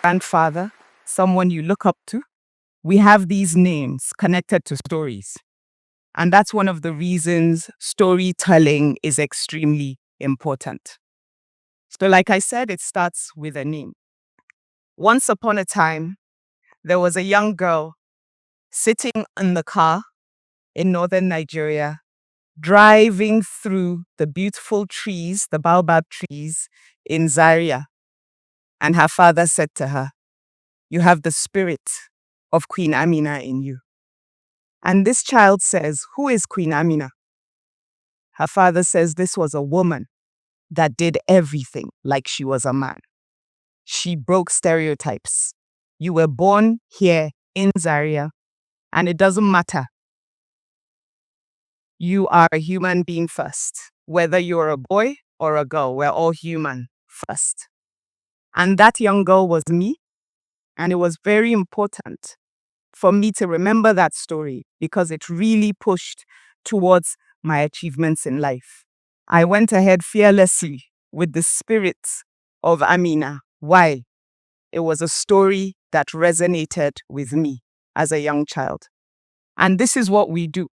grandfather, someone you look up to. We have these names connected to stories. And that's one of the reasons storytelling is extremely important. So, like I said, it starts with a name. Once upon a time, there was a young girl sitting in the car in northern Nigeria, driving through the beautiful trees, the baobab trees in Zaria. And her father said to her, "You have the spirit of Queen Amina in you." And this child says, "Who is Queen Amina?" Her father says this was a woman that did everything like she was a man. She broke stereotypes. You were born here in Zaria, and it doesn't matter. You are a human being first. Whether you're a boy or a girl, we're all human first. And that young girl was me, and it was very important for me to remember that story because it really pushed towards my achievements in life. I went ahead fearlessly with the spirit of Amina. Why? It was a story that resonated with me as a young child. And this is what we do.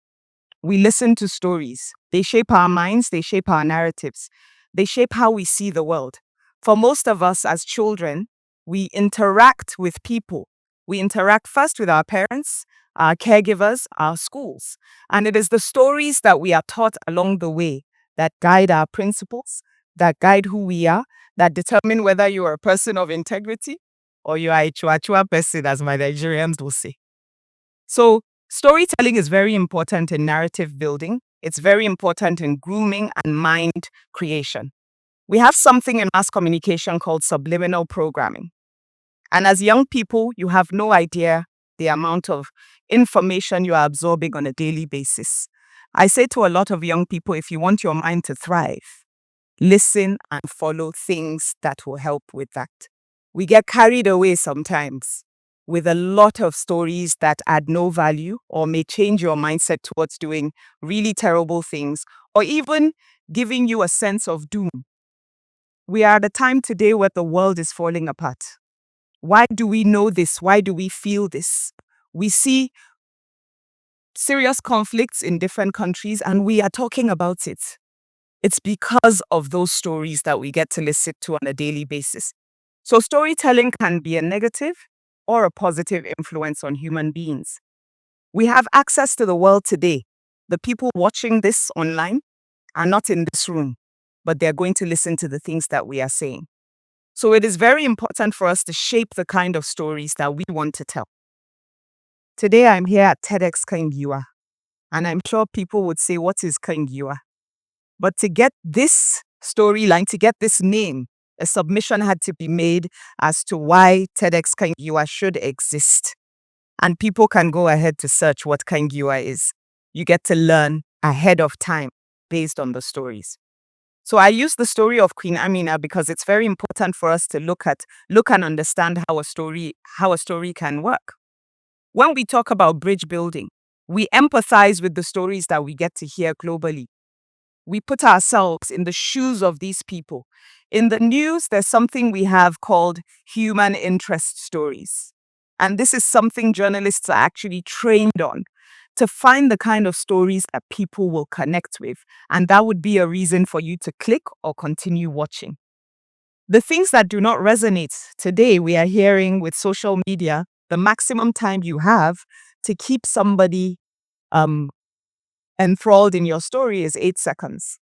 We listen to stories. They shape our minds, they shape our narratives, they shape how we see the world. For most of us as children, we interact with people. We interact first with our parents, our caregivers, our schools. And it is the stories that we are taught along the way that guide our principles, that guide who we are, that determine whether you are a person of integrity or you are a chua person, as my Nigerians will say. So storytelling is very important in narrative building. It's very important in grooming and mind creation. We have something in mass communication called subliminal programming. And as young people, you have no idea the amount of information you are absorbing on a daily basis. I say to a lot of young people, if you want your mind to thrive, listen and follow things that will help with that. We get carried away sometimes with a lot of stories that add no value or may change your mindset towards doing really terrible things or even giving you a sense of doom. We are at a time today where the world is falling apart. Why do we know this? Why do we feel this? We see serious conflicts in different countries and we are talking about it. It's because of those stories that we get to listen to on a daily basis. So storytelling can be a negative or a positive influence on human beings. We have access to the world today. The people watching this online are not in this room, but they're going to listen to the things that we are saying. So it is very important for us to shape the kind of stories that we want to tell. Today I'm here at TEDxKangiwa, and I'm sure people would say, what is Kangiwa? But to get this storyline, to get this name, a submission had to be made as to why TEDxKangiwa should exist. And people can go ahead to search what Kangiwa is. You get to learn ahead of time based on the stories. So I use the story of Queen Amina because it's very important for us to look and understand how a story can work. When we talk about bridge building, we empathize with the stories that we get to hear globally. We put ourselves in the shoes of these people. In the news, there's something we have called human interest stories. And this is something journalists are actually trained on, to find the kind of stories that people will connect with. And that would be a reason for you to click or continue watching. The things that do not resonate today, we are hearing with social media, the maximum time you have to keep somebody enthralled in your story is 8 seconds.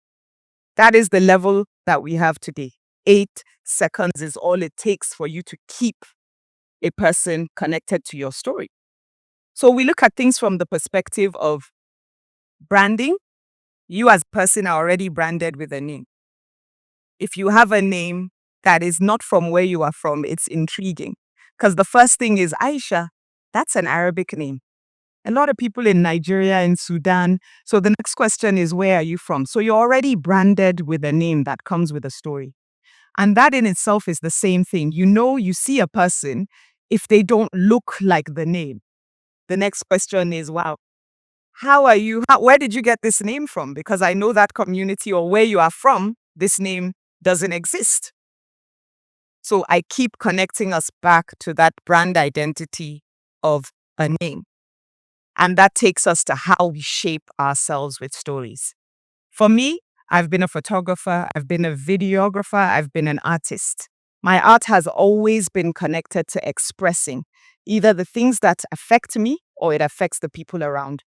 That is the level that we have today. 8 seconds is all it takes for you to keep a person connected to your story. So we look at things from the perspective of branding. You as a person are already branded with a name. If you have a name that is not from where you are from, it's intriguing. Because the first thing is Aisha. That's an Arabic name. A lot of people in Nigeria and Sudan. So the next question is, where are you from? So you're already branded with a name that comes with a story. And that in itself is the same thing. You see a person if they don't look like the name. The next question is, wow, where did you get this name from? Because I know that community or where you are from, this name doesn't exist. So I keep connecting us back to that brand identity of a name. And that takes us to how we shape ourselves with stories. For me, I've been a photographer, I've been a videographer, I've been an artist. My art has always been connected to expressing either the things that affect me or it affects the people around.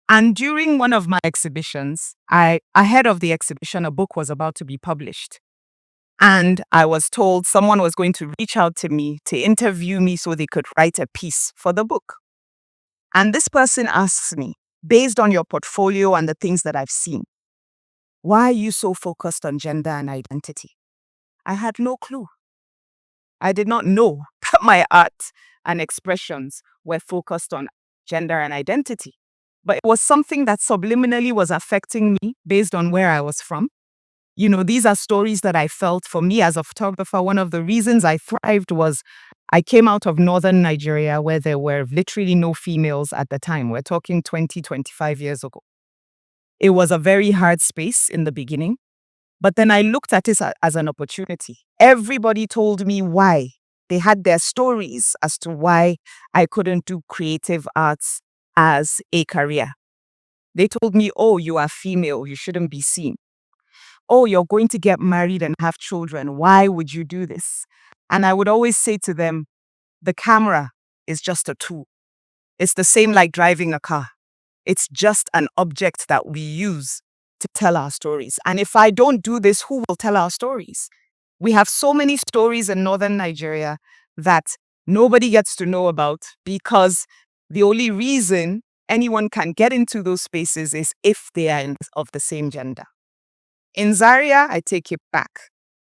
And during one of my exhibitions, ahead of the exhibition, a book was about to be published. And I was told someone was going to reach out to me to interview me so they could write a piece for the book. And this person asks me, based on your portfolio and the things that I've seen, why are you so focused on gender and identity? I had no clue. I did not know that my art and expressions were focused on gender and identity. But it was something that subliminally was affecting me based on where I was from. You know, these are stories that I felt. For me as a photographer, one of the reasons I thrived was I came out of northern Nigeria where there were literally no females at the time. We're talking 20, 25 years ago. It was a very hard space in the beginning, but then I looked at it as an opportunity. Everybody told me why. They had their stories as to why I couldn't do creative arts as a career. They told me, oh, you are female, you shouldn't be seen. Oh, you're going to get married and have children. Why would you do this? And I would always say to them, the camera is just a tool. It's the same like driving a car. It's just an object that we use to tell our stories. And if I don't do this, who will tell our stories? We have so many stories in northern Nigeria that nobody gets to know about because the only reason anyone can get into those spaces is if they are of the same gender. In Zaria, I take it back.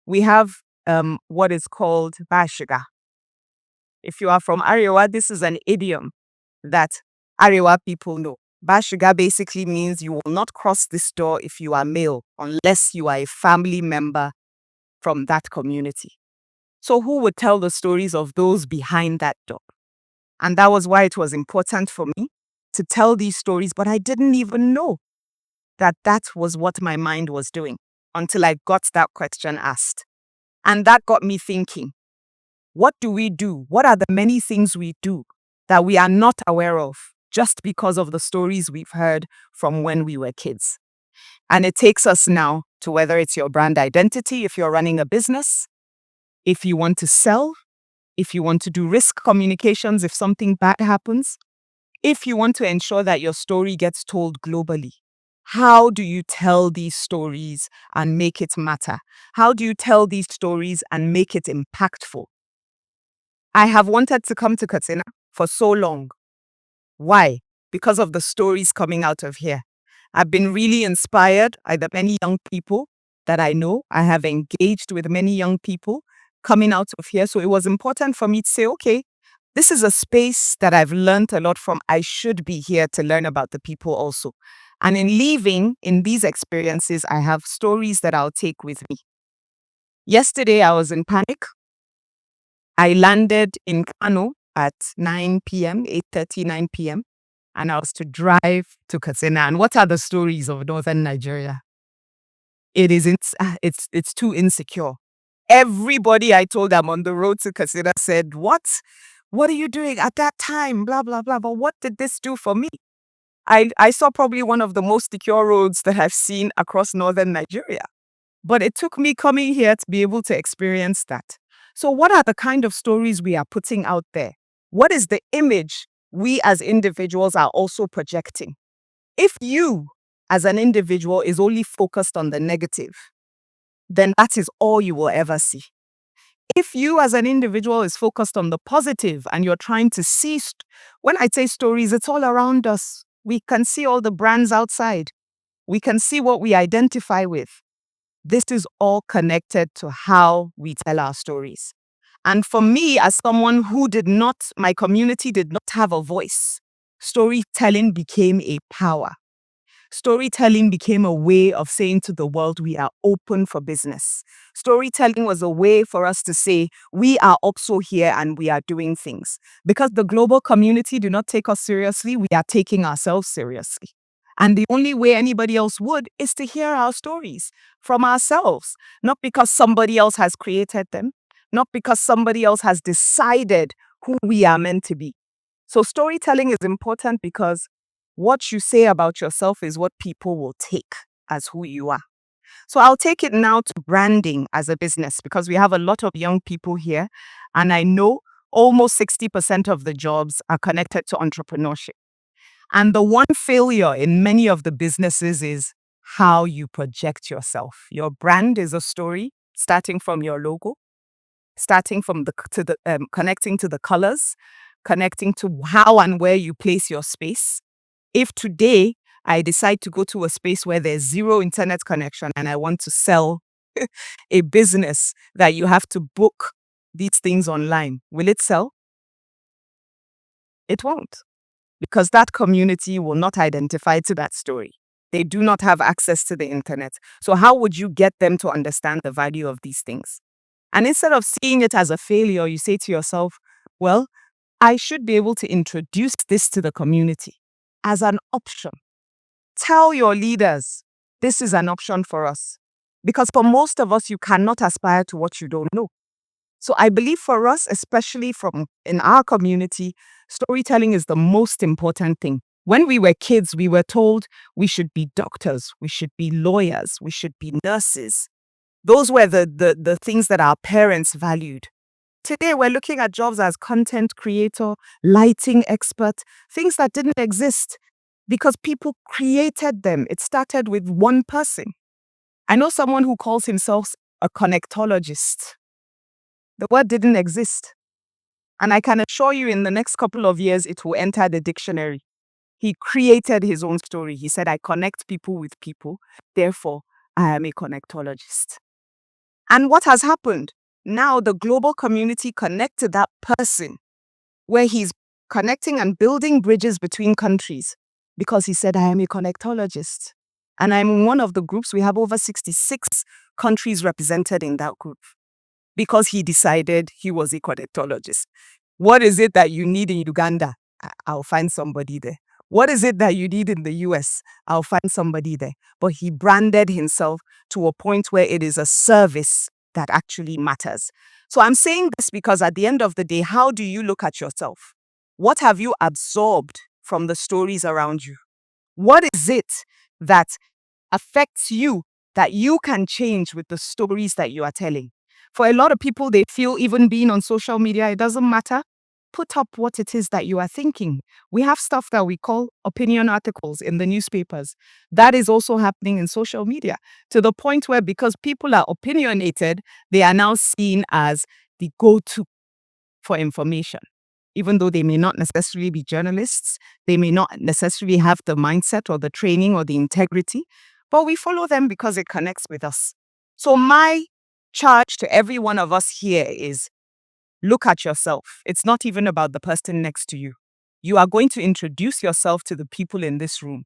We have what is called bashiga. If you are from Arewa, this is an idiom that Arewa people know. Bashiga basically means you will not cross this door if you are male unless you are a family member from that community. So who would tell the stories of those behind that door? And that was why it was important for me to tell these stories, but I didn't even know that that was what my mind was doing until I got that question asked. And that got me thinking, what do we do? What are the many things we do that we are not aware of just because of the stories we've heard from when we were kids? And it takes us now to whether it's your brand identity, if you're running a business, if you want to sell, if you want to do risk communications, if something bad happens, if you want to ensure that your story gets told globally. How do you tell these stories and make it matter? How do you tell these stories and make it impactful? I have wanted to come to Katsina for so long. Why? Because of the stories coming out of here. I've been really inspired by the many young people that I know. I have engaged with many young people coming out of here. So it was important for me to say, okay, this is a space that I've learned a lot from. I should be here to learn about the people also. And in leaving in these experiences, I have stories that I'll take with me. Yesterday, I was in panic. I landed in Kano at 9 p.m., 8:30, 9 p.m. And I was to drive to Katsina. And what are the stories of northern Nigeria? It's too insecure. Everybody I told I'm on the road to Katsina said, what? What are you doing at that time? Blah, blah, blah. But what did this do for me? I saw probably one of the most secure roads that I've seen across northern Nigeria. But it took me coming here to be able to experience that. So what are the kind of stories we are putting out there? What is the image we as individuals are also projecting? If you as an individual is only focused on the negative, then that is all you will ever see. If you as an individual is focused on the positive and you're trying to see, when I say stories, it's all around us. We can see all the brands outside. We can see what we identify with. This is all connected to how we tell our stories. And for me, as someone who my community did not have a voice, storytelling became a power. Storytelling became a way of saying to the world, we are open for business. Storytelling was a way for us to say, we are also here and we are doing things. Because the global community do not take us seriously, we are taking ourselves seriously. And the only way anybody else would is to hear our stories from ourselves, not because somebody else has created them, not because somebody else has decided who we are meant to be. So storytelling is important because what you say about yourself is what people will take as who you are. So I'll take it now to branding as a business, because we have a lot of young people here, and I know almost 60% of the jobs are connected to entrepreneurship. And the one failure in many of the businesses is how you project yourself. Your brand is a story, starting from your logo, starting from connecting to the colors, connecting to how and where you place your space. If today I decide to go to a space where there's zero internet connection and I want to sell a business that you have to book these things online, will it sell? It won't, because that community will not identify to that story. They do not have access to the internet. So how would you get them to understand the value of these things? And instead of seeing it as a failure, you say to yourself, well, I should be able to introduce this to the community as an option. Tell your leaders, this is an option for us. Because for most of us, you cannot aspire to what you don't know. So I believe for us, especially in our community, storytelling is the most important thing. When we were kids, we were told we should be doctors, we should be lawyers, we should be nurses. Those were the things that our parents valued. Today, we're looking at jobs as content creator, lighting expert, things that didn't exist because people created them. It started with one person. I know someone who calls himself a connectologist. The word didn't exist. And I can assure you in the next couple of years, it will enter the dictionary. He created his own story. He said, I connect people with people. Therefore, I am a connectologist. And what has happened? Now the global community connects to that person where he's connecting and building bridges between countries because he said, I am a connectologist. And I'm in one of the groups. We have over 66 countries represented in that group because he decided he was a connectologist. What is it that you need in Uganda? I'll find somebody there. What is it that you need in the US? I'll find somebody there. But he branded himself to a point where it is a service that actually matters. So I'm saying this because at the end of the day, how do you look at yourself? What have you absorbed from the stories around you? What is it that affects you that you can change with the stories that you are telling? For a lot of people, they feel even being on social media, it doesn't matter. Put up what it is that you are thinking. We have stuff that we call opinion articles in the newspapers. That is also happening in social media, to the point where because people are opinionated, they are now seen as the go-to for information. Even though they may not necessarily be journalists, they may not necessarily have the mindset or the training or the integrity, but we follow them because it connects with us. So my charge to every one of us here is, look at yourself. It's not even about the person next to you. You are going to introduce yourself to the people in this room.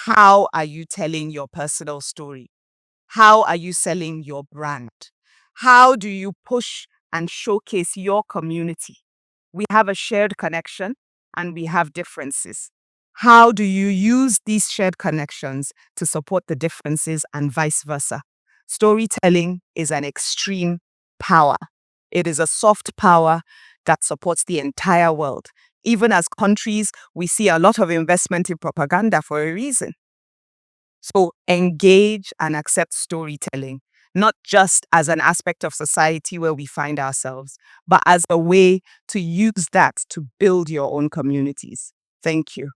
How are you telling your personal story? How are you selling your brand? How do you push and showcase your community? We have a shared connection and we have differences. How do you use these shared connections to support the differences and vice versa? Storytelling is an extreme power. It is a soft power that supports the entire world. Even as countries, we see a lot of investment in propaganda for a reason. So engage and accept storytelling, not just as an aspect of society where we find ourselves, but as a way to use that to build your own communities. Thank you.